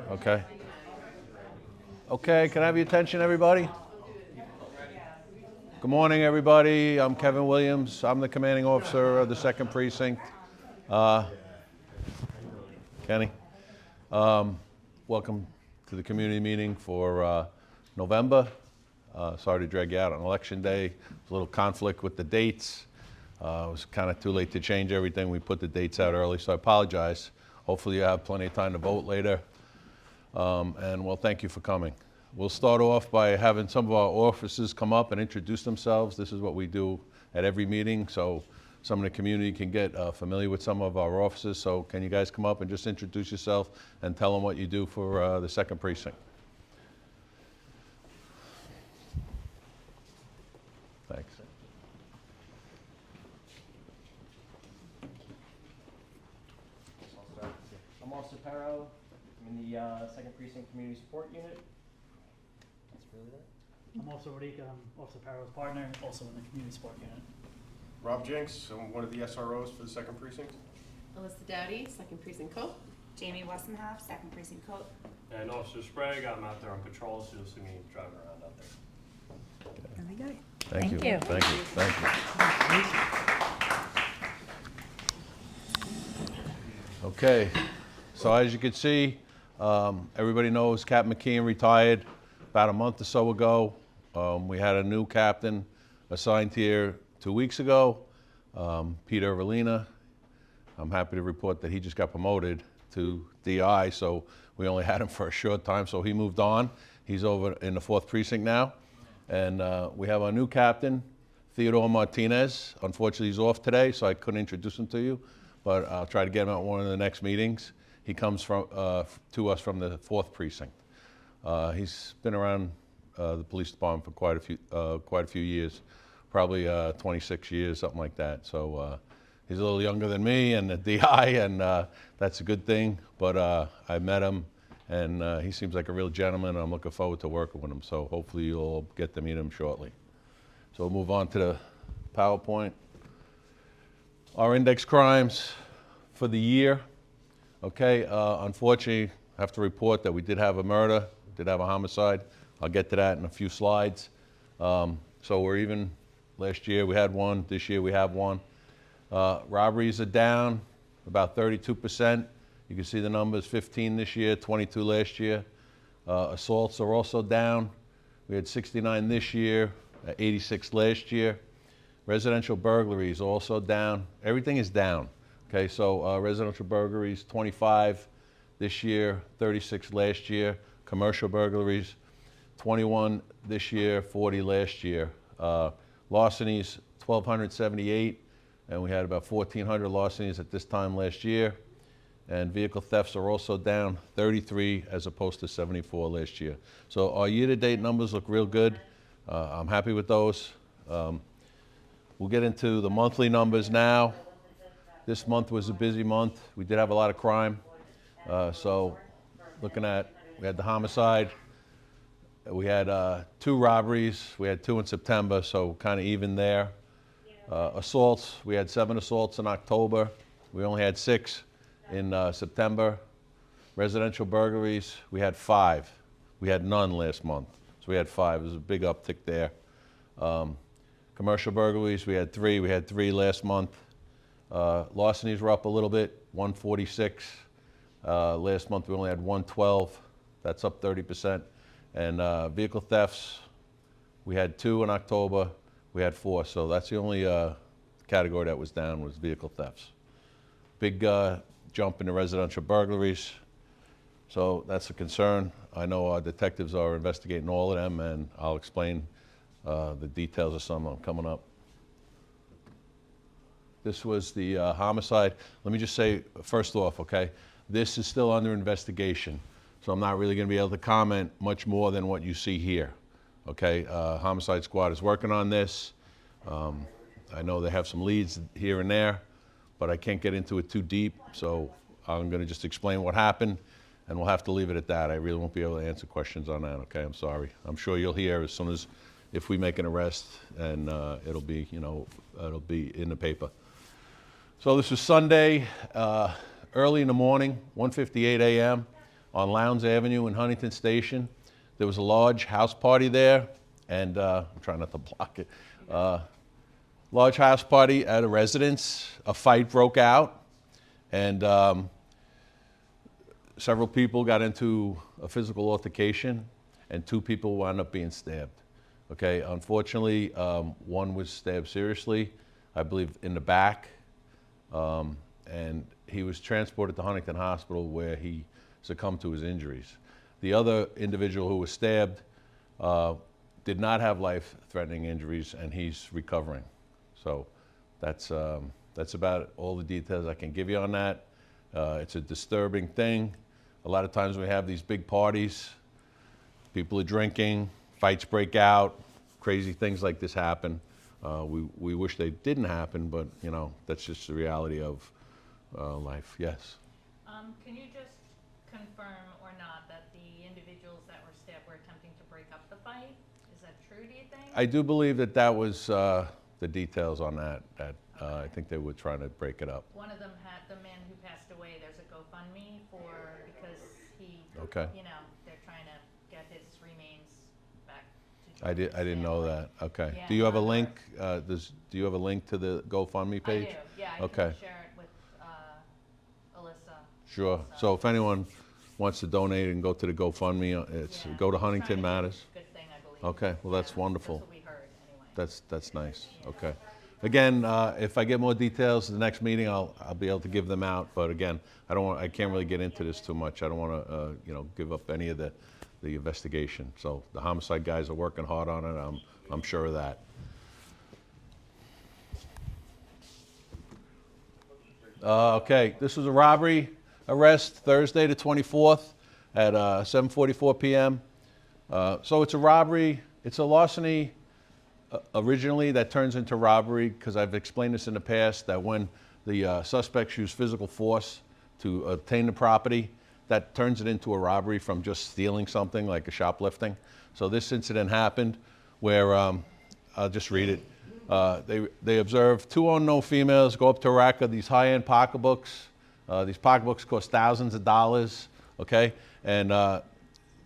Okay. Okay, can I have your attention, everybody? Good morning, everybody. I'm Kevin Williams. I'm the commanding officer of the 2nd Precinct. Kenny. Welcome to the community meeting for November. Sorry to drag you out on election day. There's a little conflict with the dates. It was kind of too late to change everything. We put the dates out early, so I apologize. Hopefully you have plenty of time to vote later. And well, thank you for coming. We'll start off by having some of our officers come up and introduce themselves. This is what we do at every meeting, so some of the community can get familiar with some of our officers. So can you guys come up and just introduce yourself and tell them what you do for the 2nd Precinct? Thanks. I'm Officer Perro. I'm in the 2nd Precinct Community Support Unit. That's really that. I'm Officer Rodika. I'm Officer Perro's partner, also in the Community Support Unit. Rob Jinks, I'm one of the SROs for the 2nd Precinct. Alyssa Dowdy, 2nd Precinct Coat. Jamie Wessenhoff, 2nd Precinct Coat. And Officer Sprague, I'm out there on patrol, so you'll see me driving around out there. There we go. Thank you. Thank you. Thank you. Thank you. Okay, so as you can see, everybody knows Captain McKeon retired about a month or so ago. We had a new captain assigned here 2 weeks ago, Peter Verlina. I'm happy to report that he just got promoted to DI, so we only had him for a short time, so he moved on. He's over in the 4th Precinct now. And we have our new captain, Theodore Martinez. Unfortunately, he's off today, so I couldn't introduce him to you, but I'll try to get him at one of the next meetings. He comes from, to us from the 4th Precinct. He's been around the police department for quite a few years, probably 26 years, something like that. So he's a little younger than me and the DI, and that's a good thing. But I met him, and he seems like a real gentleman, and I'm looking forward to working with him. So hopefully you'll get to meet him shortly. So we'll move on to the PowerPoint. Our index crimes for the year. Okay, unfortunately, I have to report that we did have a murder, did have a homicide. I'll get to that in a few slides. So we're even. Last year we had one, this year we have one. Robberies are down about 32%. You can see the numbers, 15 this year, 22 last year. Assaults are also down. We had 69 this year, 86 last year. Residential burglaries also down. Everything is down. Okay, so residential burglaries, 25 this year, 36 last year. Commercial burglaries, 21 this year, 40 last year. Larcenies, 1,278, and we had about 1,400 larcenies at this time last year. And vehicle thefts are also down, 33 as opposed to 74 last year. So our year-to-date numbers look real good. I'm happy with those. We'll get into the monthly numbers now. This month was a busy month. We did have a lot of crime. So looking at, we had the homicide. We had 2 robberies. We had 2 in September, so kind of even there. Assaults, we had 7 assaults in October. We only had 6 in September. Residential burglaries, we had 5. We had none last month, so we had 5. It was a big uptick there. Commercial burglaries, we had 3. We had 3 last month. Larcenies were up a little bit, 146. Last month we only had 112. That's up 30%. And vehicle thefts, we had 2 in October. We had 4. So that's the only category that was down was vehicle thefts. Big jump in the residential burglaries. So that's a concern. I know our detectives are investigating all of them, and I'll explain the details of some of them coming up. This was the homicide. Let me just say, first off, okay, this is still under investigation, so I'm not really going to be able to comment much more than what you see here. Okay, Homicide Squad is working on this. I know they have some leads here and there, but I can't get into it too deep, so I'm going to just explain what happened, and we'll have to leave it at that. I really won't be able to answer questions on that, okay? I'm sorry. I'm sure you'll hear as soon as, if we make an arrest, and it'll be, you know, it'll be in the paper. So this was Sunday, early in the morning, 1:58 a.m. on Lowndes Avenue in Huntington Station. There was a large house party there, and I'm trying not to block it. Large house party at a residence. A fight broke out, and several people got into a physical altercation, and 2 people wound up being stabbed. Okay, unfortunately, one was stabbed seriously, I believe in the back, and he was transported to Huntington Hospital where he succumbed to his injuries. The other individual who was stabbed did not have life-threatening injuries, and he's recovering. So that's about all the details I can give you on that. It's a disturbing thing. A lot of times we have these big parties, people are drinking, fights break out, crazy things like this happen. We wish they didn't happen, but you know, that's just the reality of life. Yes. Can you just confirm or not that the individuals that were stabbed were attempting to break up the fight? Is that true, do you think? I do believe that that was the details on that. I think they were trying to break it up. One of them had, the man who passed away, there's a GoFundMe because he, Okay. you know, they're trying to get his remains back to I didn't know family. that. Okay. Yeah, Do you have a I'm not link? Do you have a link to the GoFundMe page? I do, yeah, I Okay. can share it with Alyssa. Sure. So if anyone wants to donate and go to the GoFundMe, it's Yeah, go to he's trying Huntington do Matters. a Good thing, I believe. Okay. Well, that's Yeah, wonderful. That's what we heard, anyway. That's nice. Okay. Again, if I get more details at the next meeting, I'll be able to give them out. But again, I can't really get into this too much. I don't want to give up any of the investigation. So the homicide guys are working hard on it. I'm sure of that. Okay, this was a robbery arrest Thursday the 24th at 7:44 p.m. So it's a robbery. It's a larceny originally that turns into robbery, because I've explained this in the past, that when the suspects use physical force to obtain the property, that turns it into a robbery from just stealing something like a shoplifting. So this incident happened where, I'll just read it. They observed 2 unknown females go up to a rack of these high-end pocketbooks. These pocketbooks cost thousands of dollars, okay? And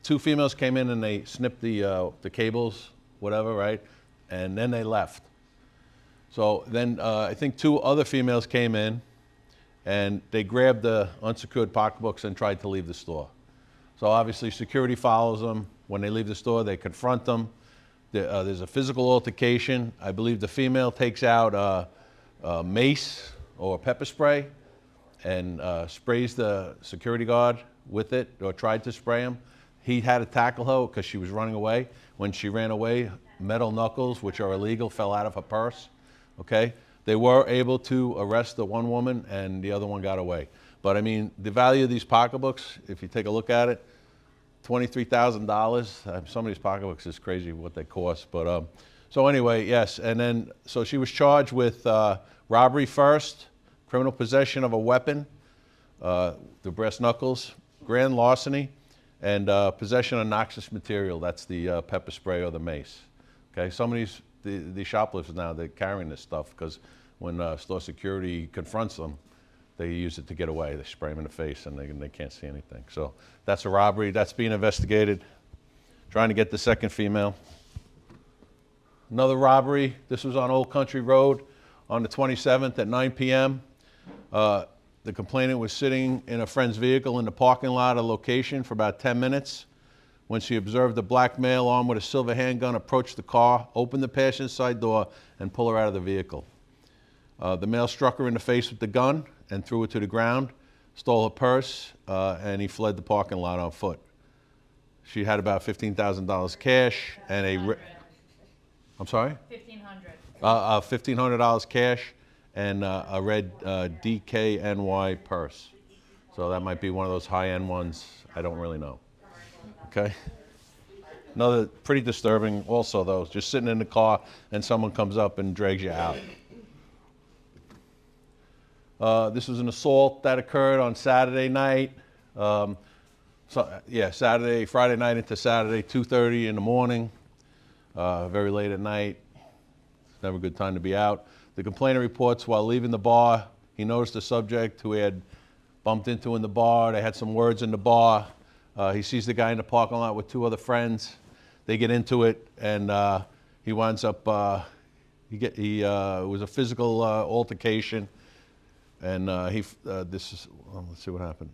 2 females came in and they snipped the cables, whatever, right? And then they left. So then I think 2 other females came in and they grabbed the unsecured pocketbooks and tried to leave the store. So obviously security follows them. When they leave the store, they confront them. There's a physical altercation. I believe the female takes out a mace or pepper spray and sprays the security guard with it, or tried to spray him. He had to tackle her because she was running away. When she ran away, metal knuckles, which are illegal, fell out of her purse. Okay? They were able to arrest the one woman and the other one got away. But I mean, the value of these pocketbooks, if you take a look at it, $23,000. Some of these pocketbooks is crazy what they cost. But so anyway, yes. And then, so she was charged with robbery first, criminal possession of a weapon, the brass knuckles, grand larceny, and possession of noxious material. That's the pepper spray or the mace. Okay, some of these shoplifters now, they're carrying this stuff because when store security confronts them, they use it to get away. They spray them in the face and they can't see anything. So that's a robbery. That's being investigated. Trying to get the second female. Another robbery. This was on Old Country Road on the 27th at 9 p.m. The complainant was sitting in a friend's vehicle in the parking lot of location for about 10 minutes when she observed a black male armed with a silver handgun approach the car, open the passenger side door, and pull her out of the vehicle. The male struck her in the face with the gun and threw her to the ground, stole her purse, and he fled the parking lot on foot. She had about $15,000 cash and I'm sorry? $1,500 cash and a red DKNY purse. So that might be one of those high-end ones. I don't really know. Okay? Another pretty disturbing also, though, just sitting in the car and someone comes up and drags you out. This was an assault that occurred on Saturday night. Friday night into Saturday, 2:30 in the morning, very late at night. It's never a good time to be out. The complainant reports while leaving the bar, he noticed a subject who he had bumped into in the bar. They had some words in the bar. He sees the guy in the parking lot with two other friends. They get into it, and he winds up, it was a physical altercation, and let's see what happened.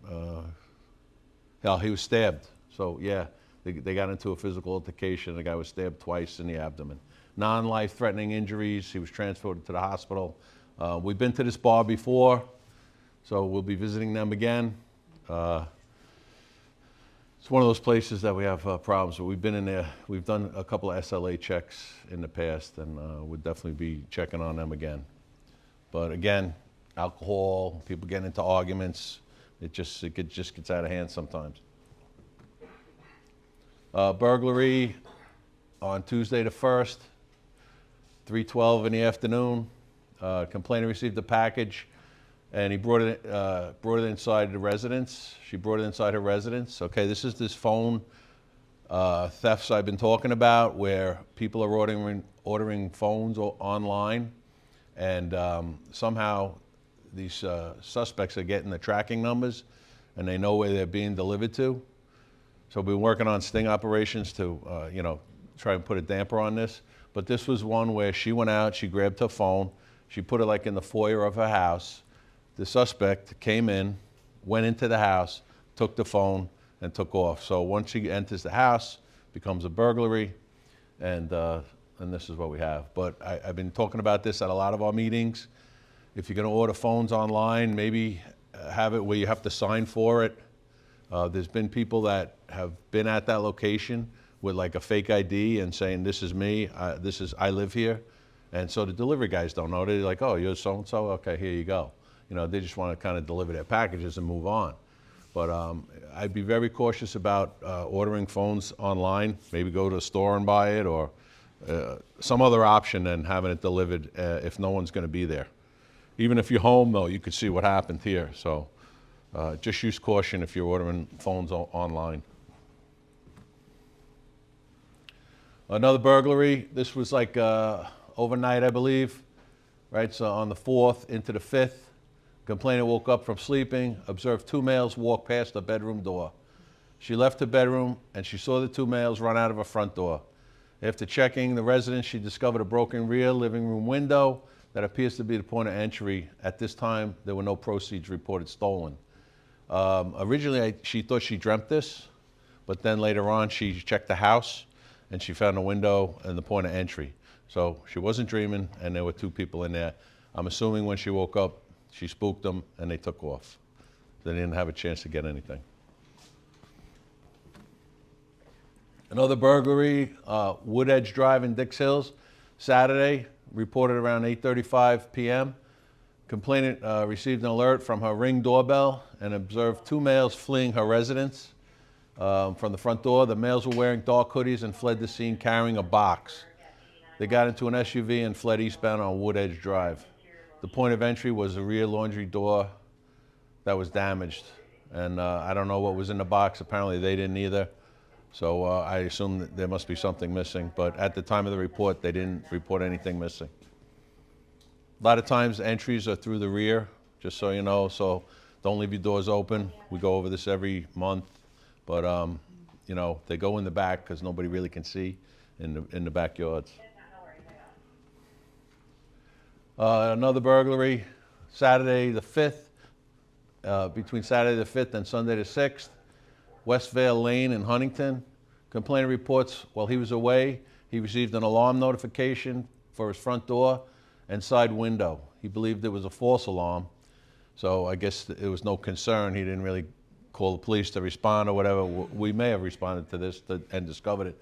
Yeah, he was stabbed. So yeah, they got into a physical altercation. The guy was stabbed twice in the abdomen. Non-life-threatening injuries. He was transported to the hospital. We've been to this bar before, so we'll be visiting them again. It's one of those places that we have problems, but we've been in there. We've done a couple of SLA checks in the past, and we'll definitely be checking on them again. But again, alcohol, people get into arguments. It just gets out of hand sometimes. Burglary on Tuesday the 1st, 3:12 in the afternoon. Complainant received a package, and he brought it inside the residence. She brought it inside her residence. Okay, this is this phone thefts I've been talking about, where people are ordering phones online, and somehow these suspects are getting the tracking numbers, and they know where they're being delivered to. So we've been working on sting operations to, try and put a damper on this. But this was one where she went out, she grabbed her phone, she put it like in the foyer of her house. The suspect came in, went into the house, took the phone, and took off. So once she enters the house, becomes a burglary, and this is what we have. But I've been talking about this at a lot of our meetings. If you're going to order phones online, maybe have it where you have to sign for it. There's been people that have been at that location with like a fake ID and saying, this is me, I live here. And so the delivery guys don't know. They're like, oh, you're so-and-so? Okay, here you go. They just want to kind of deliver their packages and move on. But I'd be very cautious about ordering phones online. Maybe go to a store and buy it, or some other option than having it delivered if no one's going to be there. Even if you're home, though, you could see what happened here. So just use caution if you're ordering phones online. Another burglary. This was like overnight, I believe, right? So on the 4th into the 5th, complainant woke up from sleeping, observed two males walk past the bedroom door. She left her bedroom, and she saw the two males run out of her front door. After checking the residence, she discovered a broken rear living room window that appears to be the point of entry. At this time, there were no proceeds reported stolen. Originally, she thought she dreamt this, but then later on, she checked the house, and she found a window and the point of entry. So she wasn't dreaming, and there were two people in there. I'm assuming when she woke up, she spooked them, and they took off. They didn't have a chance to get anything. Another burglary, Wood Edge Drive in Dix Hills, Saturday, reported around 8:35 p.m. Complainant received an alert from her Ring doorbell and observed two males fleeing her residence from the front door. The males were wearing dark hoodies and fled the scene carrying a box. They got into an SUV and fled eastbound on Wood Edge Drive. The point of entry was a rear laundry door that was damaged. And I don't know what was in the box. Apparently they didn't either. So I assume that there must be something missing. But at the time of the report, they didn't report anything missing. A lot of times entries are through the rear, just so you know. So don't leave your doors open. We go over this every month. But, they go in the back because nobody really can see in the backyards. Another burglary, Saturday the 5th, between Saturday the 5th and Sunday the 6th, Westvale Lane in Huntington. Complainant reports while he was away, he received an alarm notification for his front door and side window. He believed it was a false alarm, so I guess it was no concern. He didn't really call the police to respond or whatever. We may have responded to this and discovered it.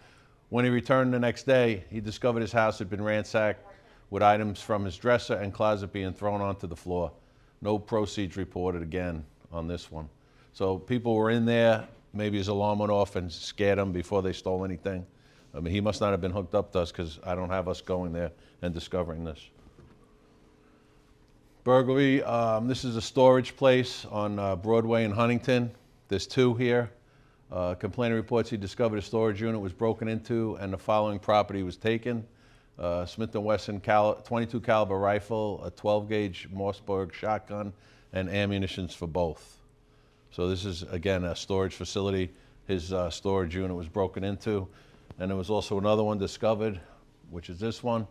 When he returned the next day, he discovered his house had been ransacked with items from his dresser and closet being thrown onto the floor. No proceeds reported again on this one. So people were in there, maybe his alarm went off and scared him before they stole anything. I mean, he must not have been hooked up to us because I don't have us going there and discovering this. Burglary, this is a storage place on Broadway in Huntington. There's two here. Complainant reports he discovered a storage unit was broken into and the following property was taken. Smith & Wesson 22 caliber rifle, a 12 gauge Mossberg shotgun, and ammunitions for both. So this is, again, a storage facility. his storage unit was broken into. And there was also another one discovered, which is this one.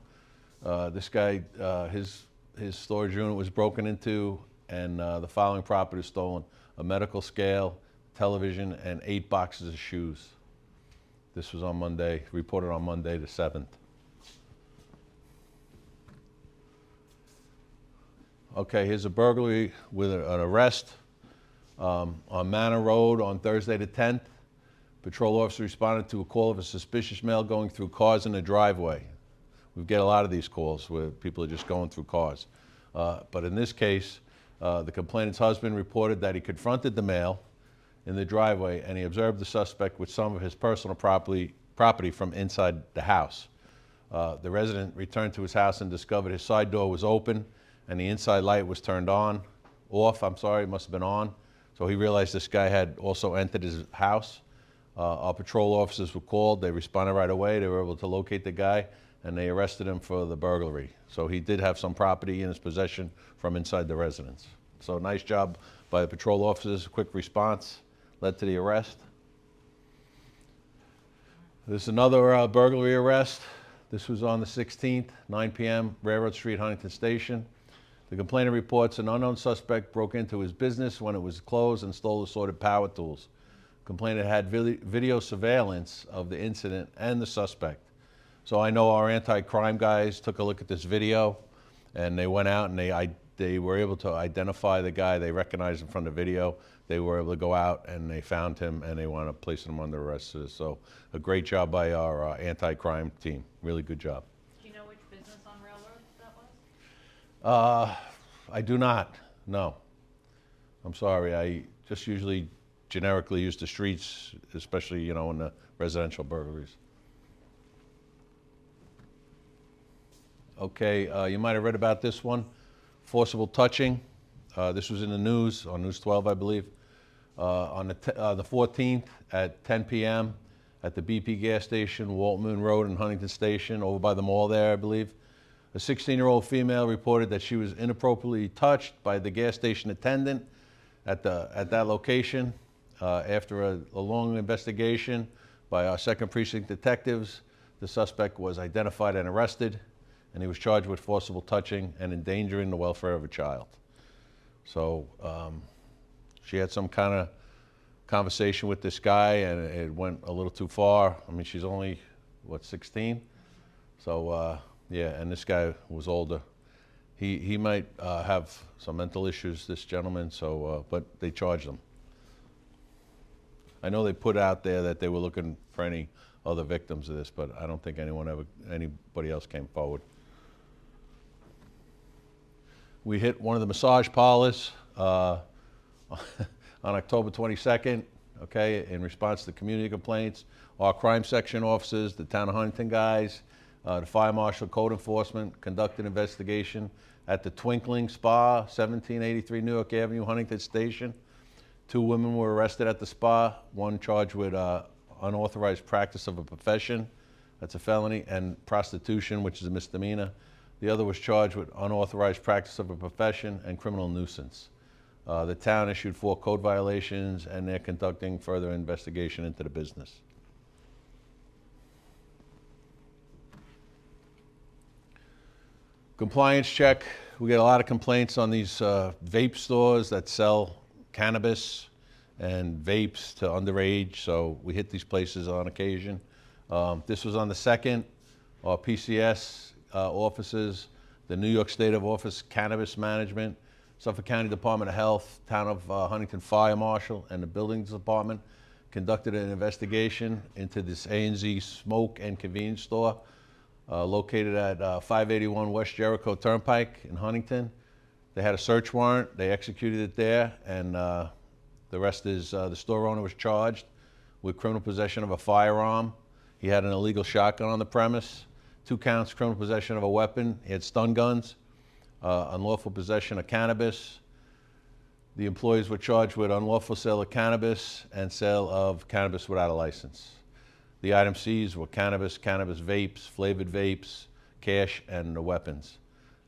This guy, his storage unit was broken into, and the following property was stolen: a medical scale, television, and 8 boxes of shoes. This was on Monday, reported on Monday the 7th. Okay, here's a burglary with an arrest on Manor Road on Thursday the 10th. Patrol officer responded to a call of a suspicious male going through cars in the driveway. We get a lot of these calls where people are just going through cars. But in this case, the complainant's husband reported that he confronted the male in the driveway, and he observed the suspect with some of his personal property from inside the house. The resident returned to his house and discovered his side door was open and the inside light was turned off, it must have been on. So he realized this guy had also entered his house. Our patrol officers were called. They responded right away. They were able to locate the guy, and they arrested him for the burglary. So he did have some property in his possession from inside the residence. So nice job by the patrol officers. Quick response led to the arrest. This is another burglary arrest. This was on the 16th, 9 p.m., Railroad Street, Huntington Station. The complainant reports an unknown suspect broke into his business when it was closed and stole assorted power tools. Complainant had video surveillance of the incident and the suspect. So I know our anti-crime guys took a look at this video, and they went out and they were able to identify the guy. They recognized him from the video. They were able to go out and they found him, and they wound up placing him under arrest. So a great job by our anti-crime team. Really good job. Do you know which business on Railroad that was? I do not, no. I'm sorry, I just usually generically use the streets, especially, in the residential burglaries. Okay, you might have read about this one, forcible touching. This was in the news, on News 12, I believe. On the 14th at 10 p.m. at the BP gas station, Walton Moon Road and Huntington Station, over by the mall there, I believe. A 16-year-old female reported that she was inappropriately touched by the gas station attendant at that location. After a long investigation by our 2nd Precinct detectives, the suspect was identified and arrested, and he was charged with forcible touching and endangering the welfare of a child. So she had some kind of conversation with this guy, and it went a little too far. I mean, she's only, 16? So, yeah, and this guy was older. He might have some mental issues, this gentleman, so, but they charged him. I know they put out there that they were looking for any other victims of this, but I don't think anybody else came forward. We hit one of the massage parlors on October 22nd, okay, in response to community complaints. Our crime section officers, the Town of Huntington guys, the fire marshal, code enforcement, conducted an investigation at the Twinkling Spa, 1783 New York Avenue, Huntington Station. 2 women were arrested at the spa, one charged with unauthorized practice of a profession, that's a felony, and prostitution, which is a misdemeanor. The other was charged with unauthorized practice of a profession and criminal nuisance. The town issued 4 code violations, and they're conducting further investigation into the business. Compliance check. We get a lot of complaints on these vape stores that sell cannabis and vapes to underage, so we hit these places on occasion. This was on the 2nd. Our PCS offices, the New York State Office of Cannabis Management, Suffolk County Department of Health, Town of Huntington Fire Marshal, and the Buildings Department conducted an investigation into this A&Z smoke and convenience store located at 581 West Jericho Turnpike in Huntington. They had a search warrant. They executed it there, and the rest is the store owner was charged with criminal possession of a firearm. He had an illegal shotgun on the premise, 2 counts criminal possession of a weapon. He had stun guns, unlawful possession of cannabis. The employees were charged with unlawful sale of cannabis and sale of cannabis without a license. The items seized were cannabis, cannabis vapes, flavored vapes, cash, and the weapons.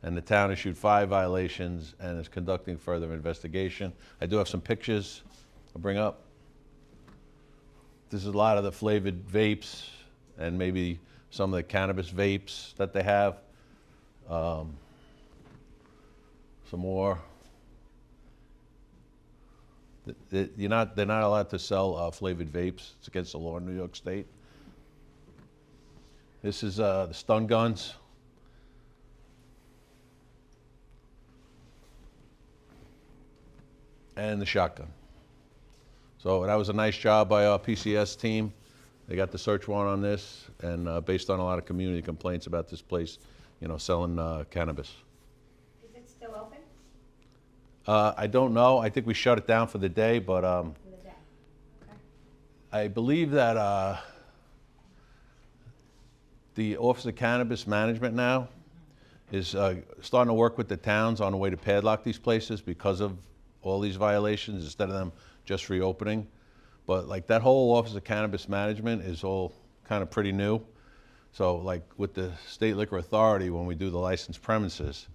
And the town issued 5 violations and is conducting further investigation. I do have some pictures I'll bring up. there's a lot of the flavored vapes and maybe some of the cannabis vapes that they have. Some more. They're not allowed to sell flavored vapes. It's against the law in New York State. This is the stun guns. And the shotgun. So that was a nice job by our PCS team. They got the search warrant on this, and based on a lot of community complaints about this place, selling cannabis. Is it still open I don't know. I think we shut it down for the day, but for the day? Okay. I believe that the Office of Cannabis Management now is starting to work with the towns on a way to padlock these places because of all these violations instead of them just reopening. But like that whole Office of Cannabis Management is all kind of pretty new. So like with the State Liquor Authority, when we do the licensed premises,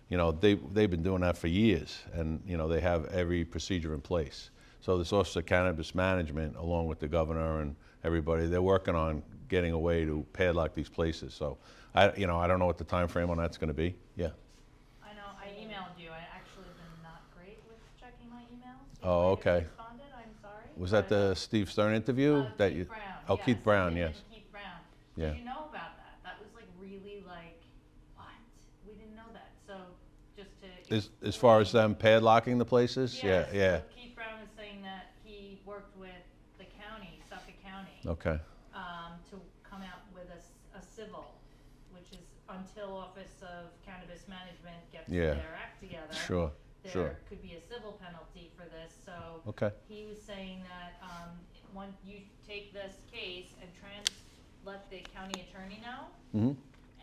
they've been doing that for years, and they have every procedure in place. So this Office of Cannabis Management, along with the governor and everybody, they're working on getting a way to padlock these places. So I don't know what the time frame on that's going to be. Yeah. I know, I emailed you, I actually been not great with checking my emails. You Oh, might have okay. Responded, I'm sorry. Was that but, the Steve Stern interview that Keith you? Brown, Oh, yes, Keith Brown, I did yes. Keith Brown. Yeah. Did you know about that? That was like really like, what? We didn't know that, so just to. As far as them padlocking the places? Yeah, Yes, yeah. so Keith Brown is saying that he worked with the county, Suffolk County, Okay. to come out with a civil, which is until Office of Cannabis Management gets Yeah. their act together. Sure. There Sure. could be a civil penalty for this, so Okay. he was saying that, when you take this case and let the county attorney know, Mm-hmm.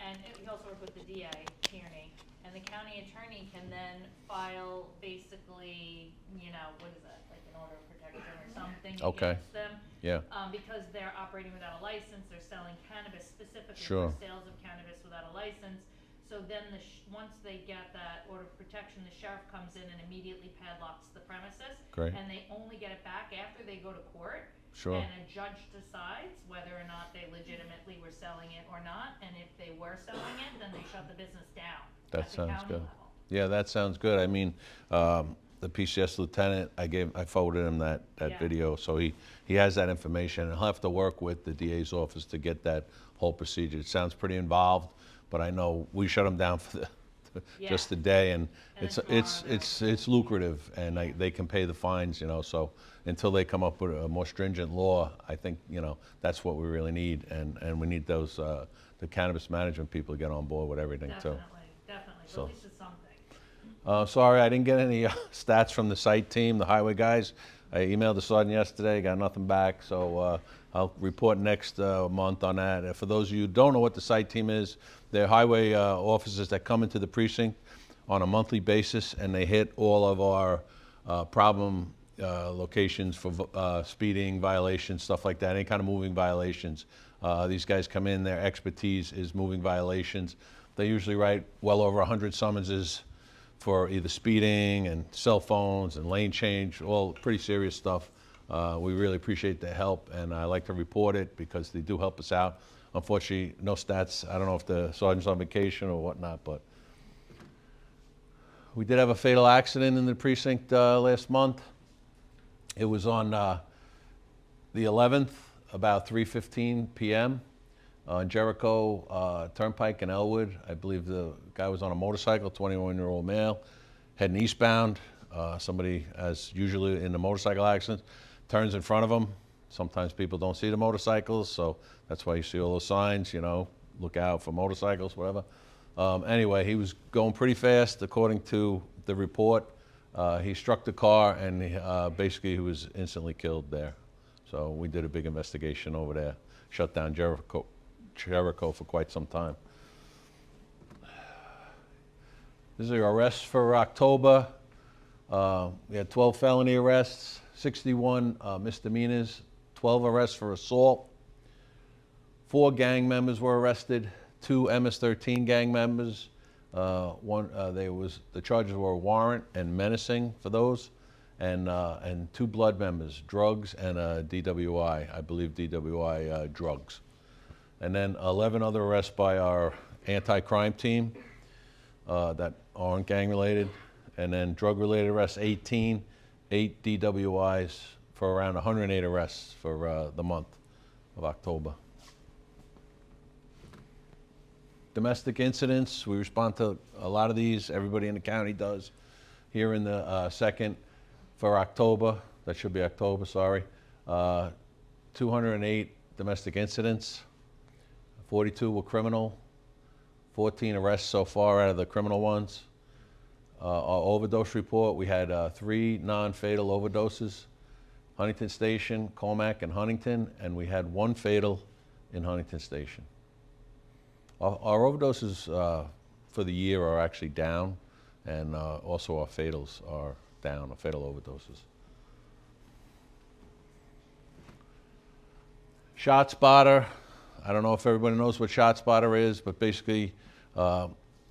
and he also worked with the DA, Tierney, and the county attorney can then file basically, what is that, like an order of protection or something Okay. against them. Yeah. Because they're operating without a license, they're selling cannabis specifically Sure. for sales of cannabis without a license. So then once they get that order of protection, the sheriff comes in and immediately padlocks the premises. Great. And they only get it back after they go to court. Sure. And a judge decides whether or not they legitimately were selling it or not. And if they were selling it, then they shut the business down That at the sounds county good. level. Yeah, that sounds good. I mean, the PCS lieutenant, I forwarded him that Yeah. video, so he has that information, and he'll have to work with the DA's office to get that whole procedure. It sounds pretty involved, but I know we shut him down for just Yeah. the day, and And it's then it's tomorrow it's lucrative, and they can pay the fines, so until they come up with a more stringent law, I think, that's what we really need, and we need those, the cannabis management people to get on board with everything too. Definitely, So- but at least it's something. Sorry, I didn't get any stats from the site team, the highway guys. I emailed the sergeant yesterday, got nothing back, so I'll report next month on that. And for those of you who don't know what the site team is, they're highway officers that come into the precinct on a monthly basis, and they hit all of our problem locations for speeding violations, stuff like that, any kind of moving violations. These guys come in, their expertise is moving violations. They usually write well over 100 summonses for either speeding and cell phones and lane change, all pretty serious stuff. We really appreciate their help, and I like to report it because they do help us out. Unfortunately, no stats. I don't know if the sergeant's on vacation or whatnot, but we did have a fatal accident in the precinct last month. It was on the 11th, about 3:15 p.m. on Jericho Turnpike in Elwood. I believe the guy was on a motorcycle, 21-year-old male, heading eastbound. Somebody, as usually in the motorcycle accidents, turns in front of him. Sometimes people don't see the motorcycles, so that's why you see all those signs, look out for motorcycles, whatever. Anyway, he was going pretty fast, according to the report. He struck the car, and basically he was instantly killed there. So we did a big investigation over there, shut down Jericho for quite some time. This is our arrests for October. We had 12 felony arrests, 61 misdemeanors, 12 arrests for assault. 4 gang members were arrested, 2 MS-13 gang members. The charges were warrant and menacing for those, and 2 blood members, drugs and DWI, I believe DWI drugs. And then 11 other arrests by our anti-crime team that aren't gang-related. And then drug-related arrests, 18, 8 DWIs for around 108 arrests for the month of October. Domestic incidents, we respond to a lot of these. Everybody in the county does. Here in the second for October, that should be October, sorry, 208 domestic incidents, 42 were criminal, 14 arrests so far out of the criminal ones. Our overdose report, we had 3 non-fatal overdoses, Huntington Station, Colmac, and Huntington, and we had 1 fatal in Huntington Station. Our overdoses for the year are actually down, and also our fatals are down, our fatal overdoses. Shot spotter, I don't know if everybody knows what shot spotter is, but basically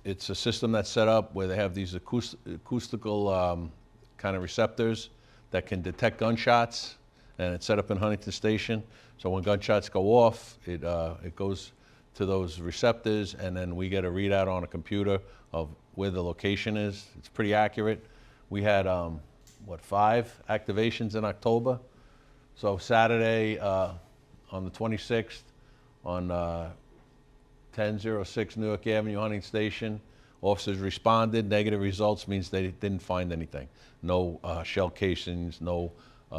it's a system that's set up where they have these acoustical kind of receptors that can detect gunshots, and it's set up in Huntington Station. So when gunshots go off, it goes to those receptors, and then we get a readout on a computer of where the location is. It's pretty accurate. We had, 5 activations in October. So Saturday on the 26th on 1006 Newark Avenue, Huntington Station, officers responded. Negative results means they didn't find anything. No shell casings, no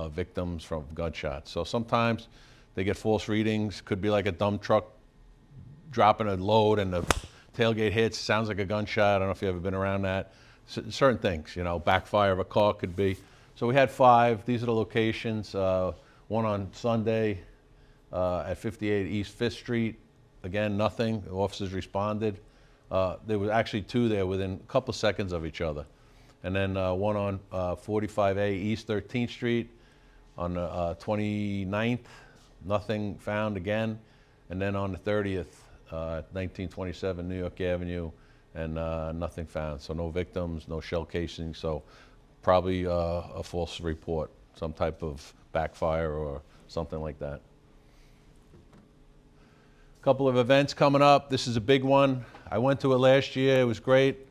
victims from gunshots. So sometimes they get false readings. Could be like a dump truck dropping a load and the tailgate hits, sounds like a gunshot. I don't know if you've ever been around that. Certain things, you know, backfire of a car could be. So we had 5. These are the locations. One on Sunday at 58 East 5th Street. Again, nothing. The officers responded. There were actually 2 there within a couple seconds of each other. And then one on 45A East 13th Street on the 29th. Nothing found again. And then on the 30th, 1927 New York Avenue, and nothing found. So no victims, no shell casings, so probably a false report, some type of backfire or something like that. A couple of events coming up. This is a big one. I went to it last year. It was great.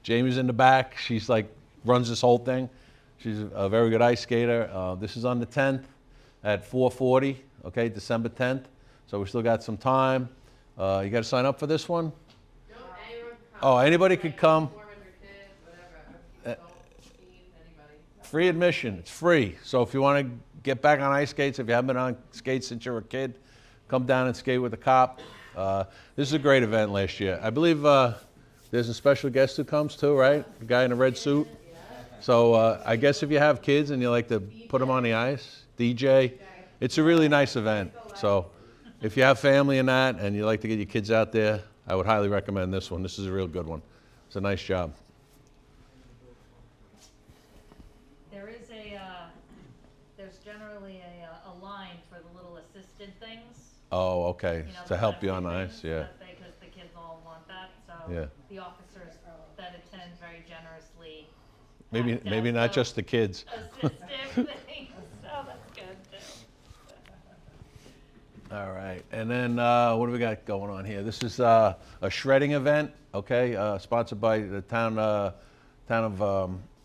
Jamie's in the back. She's like, runs this whole thing. She's a very good ice skater. This is on the 10th at 4:40, okay, December 10th. So we still got some time. You got to sign up for this one? No, anyone can come. Oh, anybody could come. 400 kids, whatever. Adults, teens, anybody. Free admission. It's free. So if you want to get back on ice skates, if you haven't been on skates since you were a kid, come down and skate with the cop. This is a great event last year. I believe there's a special guest who comes too, right? The guy in a red suit. So I guess if you have kids and you like to put them on the ice, DJ, it's a really nice event. So if you have family in that and you like to get your kids out there, I would highly recommend this one. This is a real good one. It's a nice job. There is there's generally a line for the little assisted things. Oh, okay. You know, To the help you plastic on the ice, things yeah. that because the kids all want that, so Yeah. the officers that attend very generously. Maybe act maybe as not those just the kids. assistive things, so that's good too. All right, and then what do we got going on here? This is a shredding event, okay, sponsored by the town of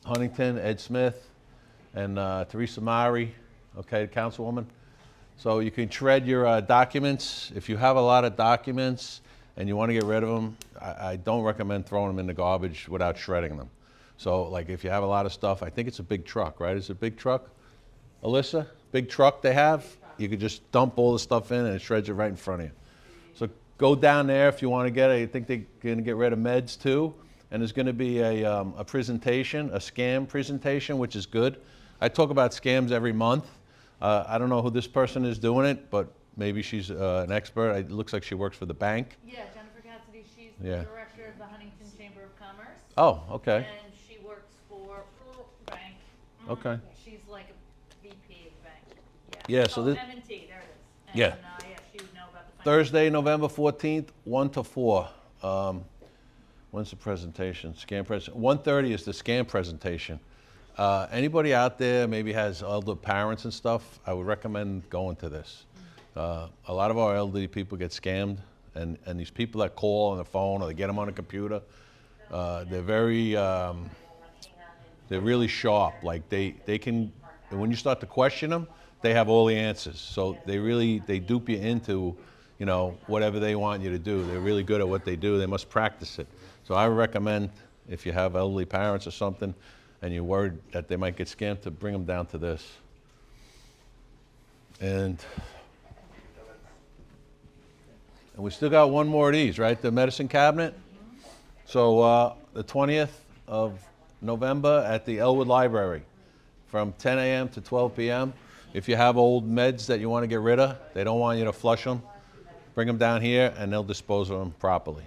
Huntington, Ed Smith, and Teresa Mari, okay, councilwoman. So you can shred your documents. If you have a lot of documents and you want to get rid of them, I don't recommend throwing them in the garbage without shredding them. So like if you have a lot of stuff, I think it's a big truck, right? Is it a big truck? Alyssa, big truck they have? You could just dump all the stuff in and it shreds it right in front of you. So go down there if you want to get it. I think they're going to get rid of meds too. And there's going to be a presentation, a scam presentation, which is good. I talk about scams every month. I don't know who this person is doing it, but maybe she's an expert. It looks like she works for the bank. Yeah, Jennifer Cassidy, she's Yeah. the director of the Huntington Chamber of Commerce. Oh, okay. And she works for bank. Okay. She's like a VP of the bank. Yeah, so this- M&T, there it is. And, Yeah. yeah, she would know about the finance. Thursday, November 14th, 1 to 4. Want When's the presentation? Scan presentation. 1:30 is the scan presentation. Anybody out there maybe has elder parents and stuff, I would recommend going to this. A lot of our elderly people get scammed, and these people that call on the phone or they get them on a computer, they're really sharp. Like they can, when you start to question them, they have all the answers. So they dupe you into, you know, whatever they want you to do. They're really good at what they do. They must practice it. So I recommend, if you have elderly parents or something, and you're worried that they might get scammed, to bring them down to this. And we still got one more of these, right? The medicine cabinet. So the 20th of November at the Elwood Library from 10 a.m. to 12 p.m. If you have old meds that you want to get rid of, they don't want you to flush them, bring them down here and they'll dispose of them properly.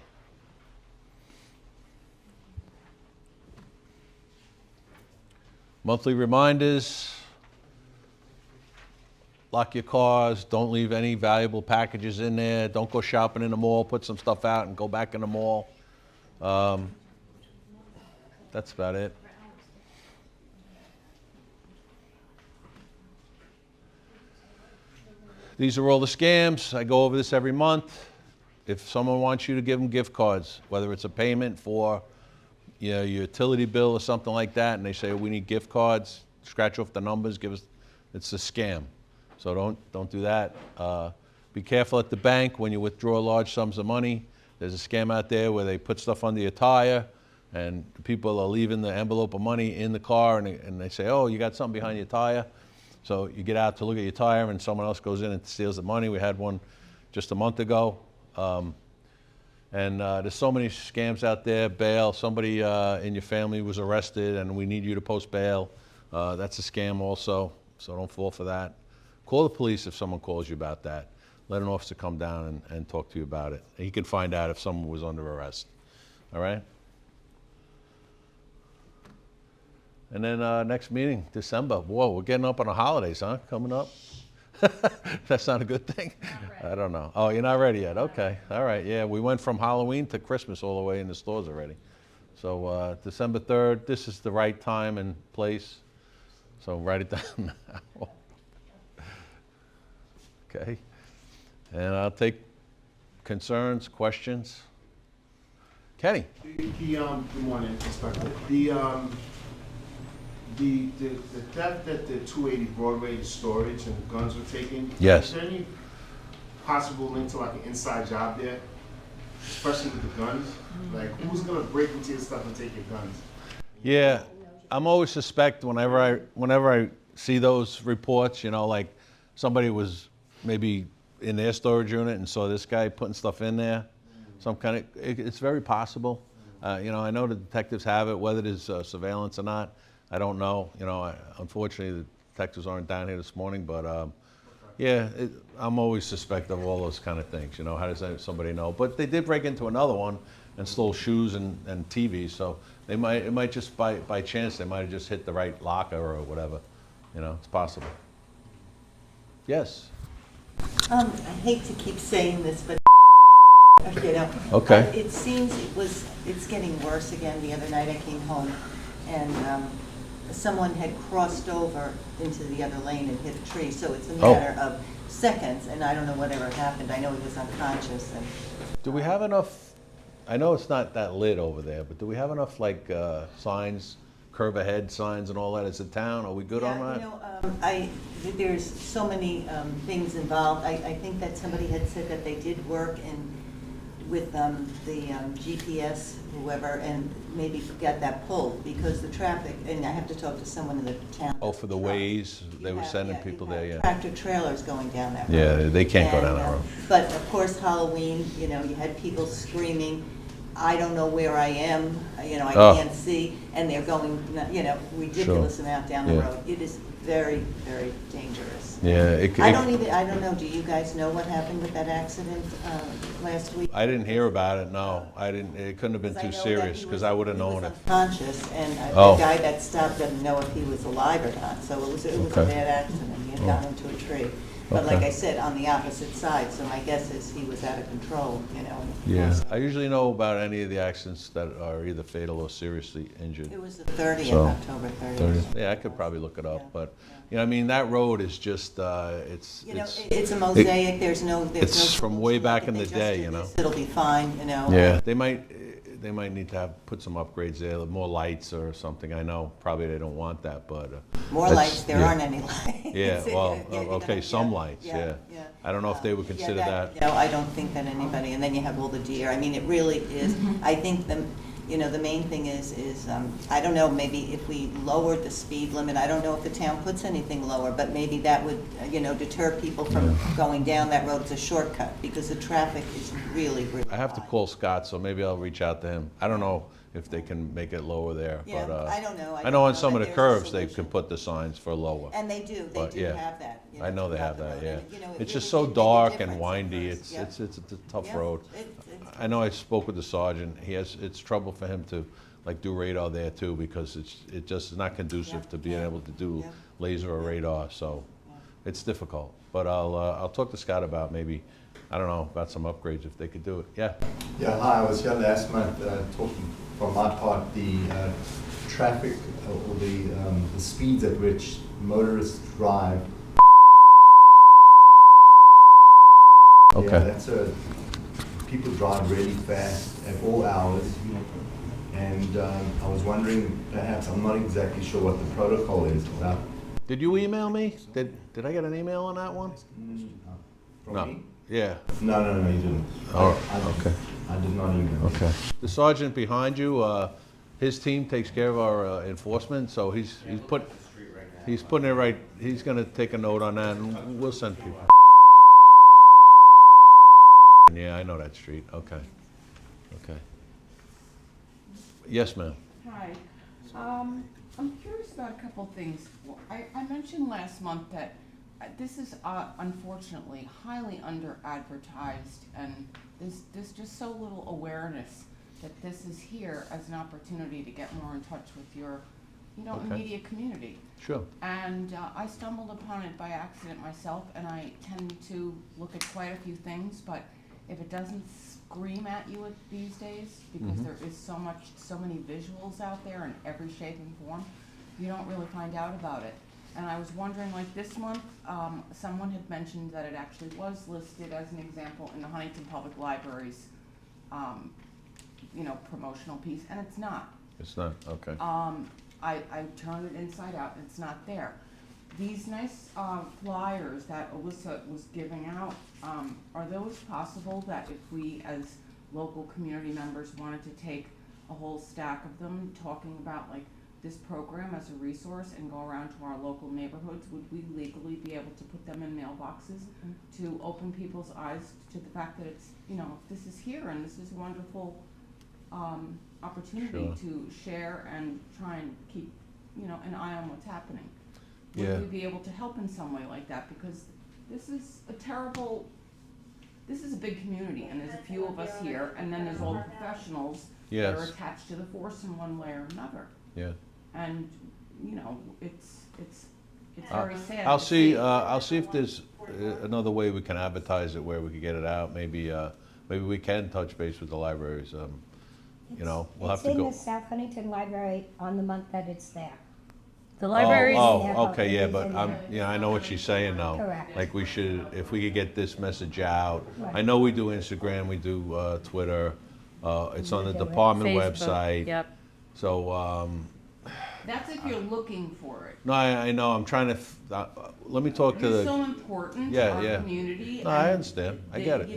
Monthly reminders, lock your cars, don't leave any valuable packages in there, don't go shopping in the mall, put some stuff out and go back in the mall. That's about it. These are all the scams. I go over this every month. If someone wants you to give them gift cards, whether it's a payment for, you know, your utility bill or something like that, and they say, we need gift cards, scratch off the numbers, give us, it's a scam. So don't do that. Be careful at the bank when you withdraw large sums of money. There's a scam out there where they put stuff under your tire, and people are leaving the envelope of money in the car, and they say, oh, you got something behind your tire. So you get out to look at your tire, and someone else goes in and steals the money. We had one just a month ago. And there's so many scams out there. Bail, somebody in your family was arrested and we need you to post bail. That's a scam also, so don't fall for that. Call the police if someone calls you about that. Let an officer come down and talk to you about it. He can find out if someone was under arrest. All right? And then next meeting, December. Whoa, we're getting up on the holidays, huh? Coming up. That's not a good thing? I don't know. Oh, you're not ready yet? Okay. All right. Yeah, we went from Halloween to Christmas all the way in the stores already. So December 3rd, this is the right time and place. So write it down now. Okay. And I'll take concerns, questions. Kenny? Good morning, Inspector. The theft at the 280 Broadway, the storage and the guns were taken. Yes. Is there any possible link to like an inside job there, especially with the guns? Like, who's gonna break into your stuff and take your guns? Yeah, I'm always suspect whenever I see those reports, you know, like somebody was maybe in their storage unit and saw this guy putting stuff in there. Some kind of, it's very possible. You know, I know the detectives have it, whether it is surveillance or not. I don't know. You know, unfortunately, the detectives aren't down here this morning, but yeah, I'm always suspect of all those kind of things. You know, how does somebody know? But they did break into another one and stole shoes and TVs, so it might just by chance they might have just hit the right locker or whatever. You know, it's possible. Yes. I hate to keep saying this, but you know, Okay. it seems it's getting worse again. The other night I came home and someone had crossed over into the other lane and hit a tree. So it's a matter of seconds, and I don't know whatever happened. I know he was unconscious. And Do we have enough? I know it's not that lit over there, but do we have enough like signs, curve ahead signs, and all that as a town? Are we good on that? You know, there's so many things involved. I think that somebody had said that they did work with the GPS, whoever, and maybe got that pulled because the traffic, and I have to talk to someone in the town. Oh, for the Waze, they were sending people there, yeah. Tractor trailers going down that road. Yeah, they can't go down that road. But of course, Halloween, you know, you had people screaming, I don't know where I am, you know, I can't see, and they're going, you know, ridiculous amount down the road. It is very, very dangerous. Yeah, I don't know, do you guys know what happened with that accident last week? I didn't hear about it, no. I didn't, it couldn't have been too serious, because I would have known it. He was unconscious, and Oh. the guy that stopped didn't know if he was alive or not, so it was a Okay. bad accident. He had gone into a tree. But like Okay. I said, on the opposite side, so my guess is he was out of control, you know. Yeah, I usually know about any of the accidents that are either fatal or seriously injured. It was the 30th, So, October 30th. Yeah, I could probably look it Yeah, up, but, yeah. you know, I mean, that road is just, it's, You know, it's a mosaic, there's no. it's from way back in the They just day, do you know? this, It'll be fine, you know. Yeah, they might need to have, put some upgrades there, more lights or something. I know, probably they don't want that, but. More that's- lights, there yeah. aren't any lights. Yeah, well, you're gonna- okay, some lights, yeah. I don't know if they would consider that. No, I don't think that anybody, and then you have all the deer, I mean, it really is, I think the main thing is, I don't know, maybe if we lowered the speed limit, I don't know if the town puts anything lower, but maybe that would, deter people from going down that road. It's a shortcut, because the traffic is really, really I have to high. call Scott, so maybe I'll reach out to him. I don't know if they can make it lower there, Yeah, but, I don't know. I know on don't some but of the there's a curves, they solution. can put the signs for lower. And they do But, yeah. have that. I know they throughout have the that, road. yeah. And, you know, it It's just really so did make a dark difference and at windy, first. it's, Yeah. it's a tough Yeah. road. I know I spoke with the sergeant, it's trouble for him to, like, do radar there too, because it just is not conducive Yeah. to being Yeah. able to do Yeah. laser or Yeah. radar, so Yeah. it's difficult. But I'll talk to Scott about maybe, I don't know, about some upgrades if they could do it, yeah. Yeah, hi, I was here last month talking from my part, the traffic or the speeds at which motorists drive. Okay. Yeah, people drive really fast at all hours. And I was wondering, perhaps, I'm not exactly sure what the protocol is about. Did you email me? Did I get an email on that one? From No. me? Yeah, No, you didn't. Oh, I okay. I did not email. okay. The sergeant behind you, his team takes care of our enforcement, so he's putting it right, he's gonna take a note on that, and we'll send people. Yeah, I know that street, okay, okay. Yes, ma'am. Hi. I'm curious about a couple things. Well, I mentioned last month that this is unfortunately highly under-advertised, and there's just so little awareness that this is here as an opportunity to get more in touch with your, Okay. immediate community. Sure. And I stumbled upon it by accident myself, and I tend to look at quite a few things, but if it doesn't scream at you these days, because Mhm. there is so many visuals out there in every shape and form, you don't really find out about it. And I was wondering, like this month, someone had mentioned that it actually was listed as an example in the Huntington Public Library's, promotional piece, and it's not. It's not, okay. I turned it inside out, and it's not there. These nice flyers that Alyssa was giving out, are those possible that if we as local community members wanted to take a whole stack of them talking about like this program as a resource and go around to our local neighborhoods, would we legally be able to put them in mailboxes to open people's eyes to the fact that it's, this is here and this is a wonderful opportunity Sure. to share and try and keep, an eye on what's happening? Yeah. Would we be able to help in some way like that? Because this is a big community, and there's a few of us here, and then there's all the professionals that are Yes, attached to the force in one way or another. yeah. And, it's very sad. I'll to see if there's another way we can advertise it where we could get it out. Maybe we can touch base with the libraries. We'll have to It's in go. the South Huntington Library on the month that it's there. The libraries. Oh, okay, yeah, It is but in there. I know what she's saying now. Correct. Like if we could get this message out. Right. I know we do Instagram, we do Twitter. It's on the do it. department Facebook, website. Yep. So, That's if you're looking for it. no, I know, I'm trying to, let me talk to It's the, so important to Yeah, our yeah. community. no, I and understand, I get it.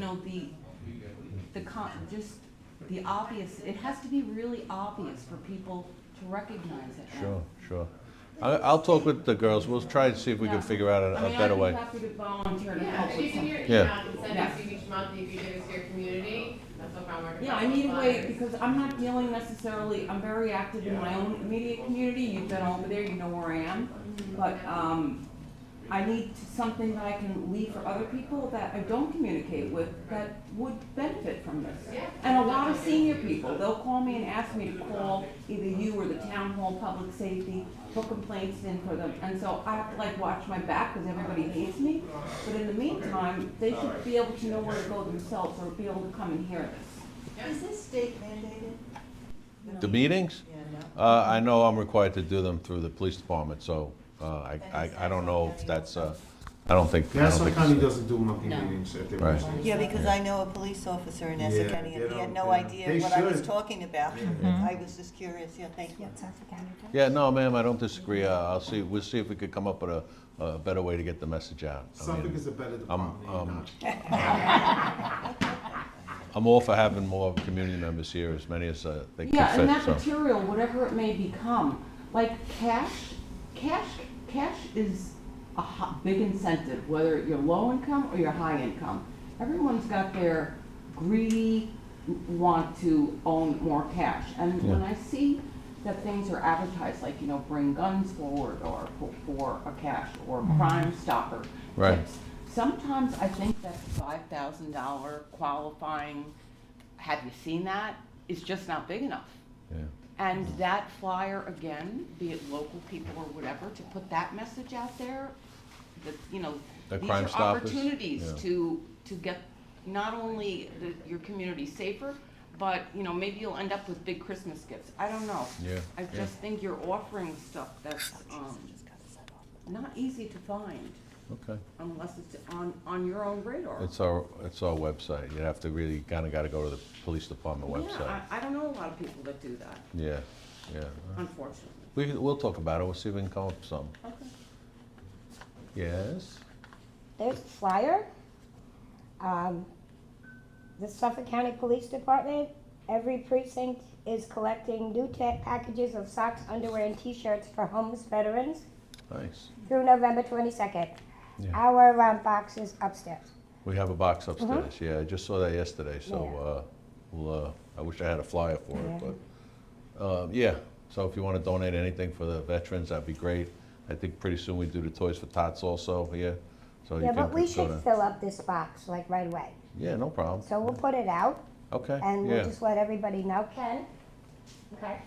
The obvious, it has to be really obvious for people to recognize it. Sure. I'll talk with the girls, we'll try and see if we can figure out a better way. I mean, I'd be happy to volunteer to Yeah, help if with you can some. your Yeah. email and send Yes. it to you each month, if you do this to your community, that's what I'm working Yeah, I need a way, because I'm not dealing necessarily, I'm very active in my own immediate community, you've been over there, you know where I am. But, I need something that I can leave for other people that I don't communicate with that would benefit from this. And a lot of senior people, they'll call me and ask me to call either you or the town hall public safety, put complaints in for them. And so I have to like watch my back because everybody hates me. But in the meantime, they should be able to know where to go themselves or be able to come and hear this. Is this state mandated? The meetings? Yeah, no. I know I'm required to do them through the police department, so I don't know if that's, I don't think. Nassau County it's- doesn't do monthly meetings if they Right. want to. Yeah, because I know a police officer in Essex Yeah, County, they and he don't- had no they idea don't. what They I was should. talking about. Mm-hmm. I was just curious, yeah, thank you. Yeah, Suffolk County does. Yeah, no, ma'am, I don't disagree. We'll see if we could come up with a better way to get the message out. I mean, Suffolk is a better department. I'm all for having more community members here, as many as they can Yeah, and fit, that so. material, whatever it may become, like cash is a big incentive, whether you're low income or you're high income. Everyone's got their greedy want to own more cash. And when Yeah. I see that things are advertised, like, bring guns forward or for a cash or Crime Stopper Right. tips, sometimes I think that $5,000 qualifying, have you seen that, is just not big enough. Yeah. And that flyer, again, be it local people or whatever, to put that message out there, that, The these Crime are Stoppers? opportunities Yeah. to get not only your community safer, but, maybe you'll end up with big Christmas gifts. I don't know. Yeah, I yeah. just think you're offering stuff that's, not easy to find Okay. unless it's on your own radar. It's our website. You have to really gotta go to the police department website. Yeah, I don't know a lot of people that do that, Yeah, yeah. unfortunately. We'll talk about it. We'll see if we can come up with some. Okay. Yes? There's a flyer. The Suffolk County Police Department, every precinct is collecting new packages of socks, underwear, and T-shirts for homeless veterans Nice. through November 22nd. Yeah. Our box is upstairs. We have a box upstairs. Yeah, I just saw that yesterday, so, I wish I had a flyer for Yeah. it, but, yeah. So if you wanna donate anything for the veterans, that'd be great. I think pretty soon we do the Toys for Tots also, yeah. So you Yeah, can but we go should to- fill up this box like right away. Yeah, no problem. So we'll put it out Okay, and we'll yeah. just let everybody know. Ken? Okay.